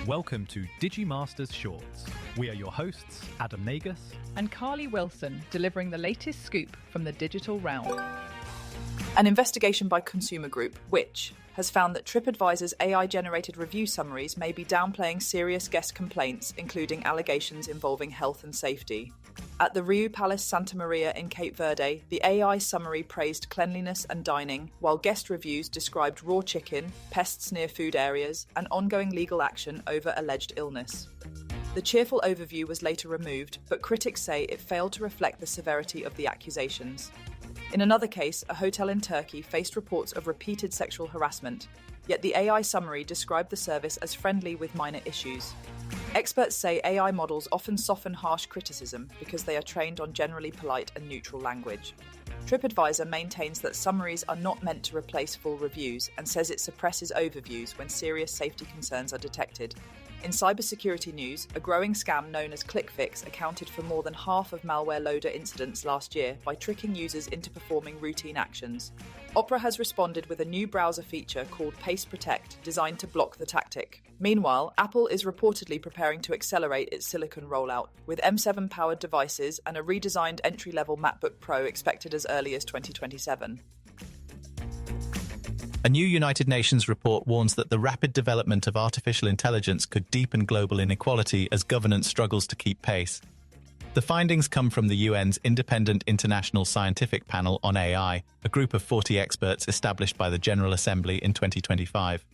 Welcome to Digimasters Shorts. We are your hosts, Adam Nagus and Carly Wilson, delivering the latest scoop from the digital realm. An investigation by Consumer Group, which has found that TripAdvisor's AI-generated review summaries may be downplaying serious guest complaints, including allegations involving health and safety. At the Riu Palace Santa Maria in Cape Verde, the AI summary praised cleanliness and dining, while guest reviews described raw chicken, pests near food areas, and ongoing legal action over alleged illness. The cheerful overview was later removed, but critics say it failed to reflect the severity of the accusations. In another case, a hotel in Turkey faced reports of repeated sexual harassment, yet the AI summary described the service as friendly with minor issues. Experts say AI models often soften harsh criticism because they are trained on generally polite and neutral language. TripAdvisor maintains that summaries are not meant to replace full reviews and says it suppresses overviews when serious safety concerns are detected. In cybersecurity news, a growing scam known as ClickFix accounted for more than half of malware loader incidents last year by tricking users into performing routine actions. Opera has responded with a new browser feature called Paste Protect, designed to block the tactic. Meanwhile, Apple is reportedly preparing to accelerate its silicon rollout, with M7-powered devices and a redesigned entry-level MacBook Pro expected as early as 2027. A new United Nations report warns that the rapid development of artificial intelligence could deepen global inequality as governance struggles to keep pace. The findings come from the UN's Independent International Scientific Panel on AI, a group of 40 experts established by the General Assembly in 2025.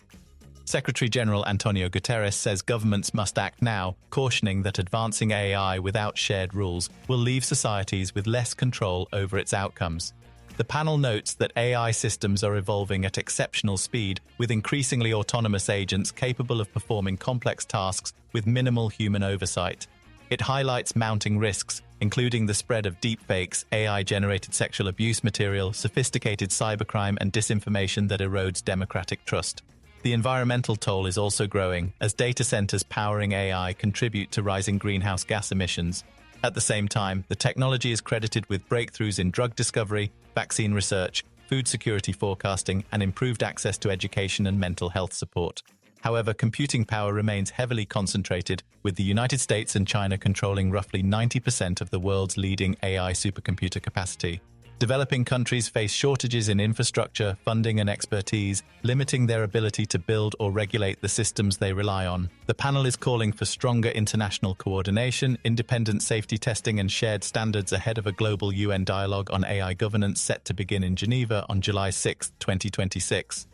Secretary-General Antonio Guterres says governments must act now, cautioning that advancing AI without shared rules will leave societies with less control over its outcomes. The panel notes that AI systems are evolving at exceptional speed, with increasingly autonomous agents capable of performing complex tasks with minimal human oversight. It highlights mounting risks, including the spread of deepfakes, AI-generated sexual abuse material, sophisticated cybercrime, and disinformation that erodes democratic trust. The environmental toll is also growing, as data centers powering AI contribute to rising greenhouse gas emissions. At the same time, the technology is credited with breakthroughs in drug discovery, vaccine research, food security forecasting, and improved access to education and mental health support. However, computing power remains heavily concentrated, with the United States and China controlling roughly 90% of the world's leading AI supercomputer capacity. Developing countries face shortages in infrastructure, funding, and expertise, limiting their ability to build or regulate the systems they rely on. The panel is calling for stronger international coordination, independent safety testing, and shared standards ahead of a global UN dialogue on AI governance set to begin in Geneva on July 6, 2026.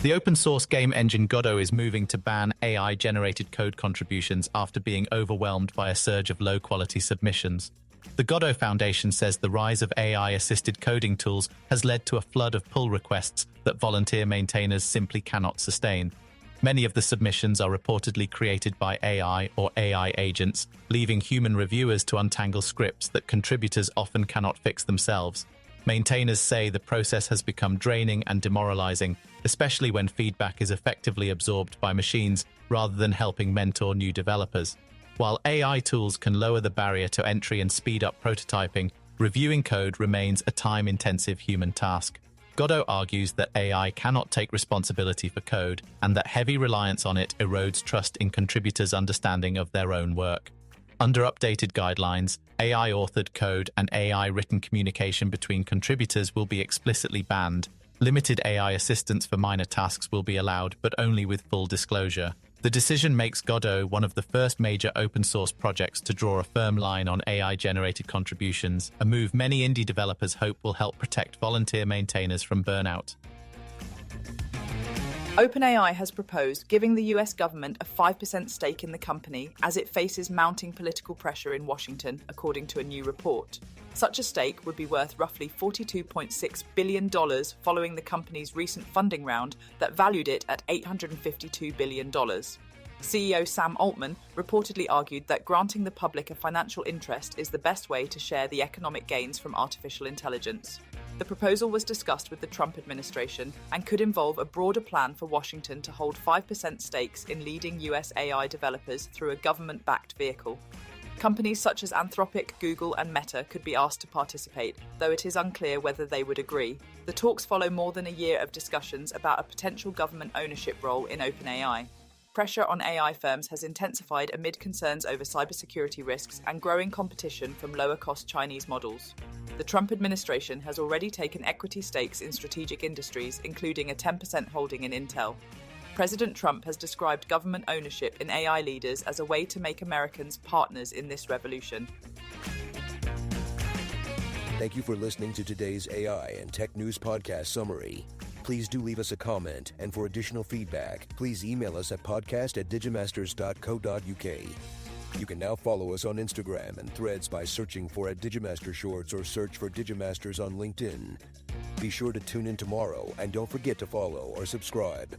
The open-source game engine Godot is moving to ban AI-generated code contributions after being overwhelmed by a surge of low-quality submissions. The Godot Foundation says the rise of AI-assisted coding tools has led to a flood of pull requests that volunteer maintainers simply cannot sustain. Many of the submissions are reportedly created by AI or AI agents, leaving human reviewers to untangle scripts that contributors often cannot fix themselves. Maintainers say the process has become draining and demoralizing, especially when feedback is effectively absorbed by machines rather than helping mentor new developers. While AI tools can lower the barrier to entry and speed up prototyping, reviewing code remains a time-intensive human task. Godot argues that AI cannot take responsibility for code and that heavy reliance on it erodes trust in contributors' understanding of their own work. Under updated guidelines, AI-authored code and AI-written communication between contributors will be explicitly banned. Limited AI assistance for minor tasks will be allowed, but only with full disclosure. The decision makes Godot one of the first major open-source projects to draw a firm line on AI-generated contributions, a move many indie developers hope will help protect volunteer maintainers from burnout. OpenAI has proposed giving the US government a 5% stake in the company as it faces mounting political pressure in Washington, according to a new report. Such a stake would be worth roughly $42.6 billion following the company's recent funding round that valued it at $852 billion. CEO Sam Altman reportedly argued that granting the public a financial interest is the best way to share the economic gains from artificial intelligence. The proposal was discussed with the Trump administration and could involve a broader plan for Washington to hold 5% stakes in leading US AI developers through a government-backed vehicle. Companies such as Anthropic, Google, and Meta could be asked to participate, though it is unclear whether they would agree. The talks follow more than a year of discussions about a potential government ownership role in OpenAI. Pressure on AI firms has intensified amid concerns over cybersecurity risks and growing competition from lower-cost Chinese models. The Trump administration has already taken equity stakes in strategic industries, including a 10% holding in Intel. President Trump has described government ownership in AI leaders as a way to make Americans partners in this revolution. Thank you for listening to today's AI and Tech News Podcast summary. Please do leave us a comment, and for additional feedback, please email us at podcast@digimasters.co.uk. You can now follow us on Instagram and Threads by searching for @Digimaster Shorts or search for Digimasters on LinkedIn. Be sure to tune in tomorrow, and don't forget to follow or subscribe.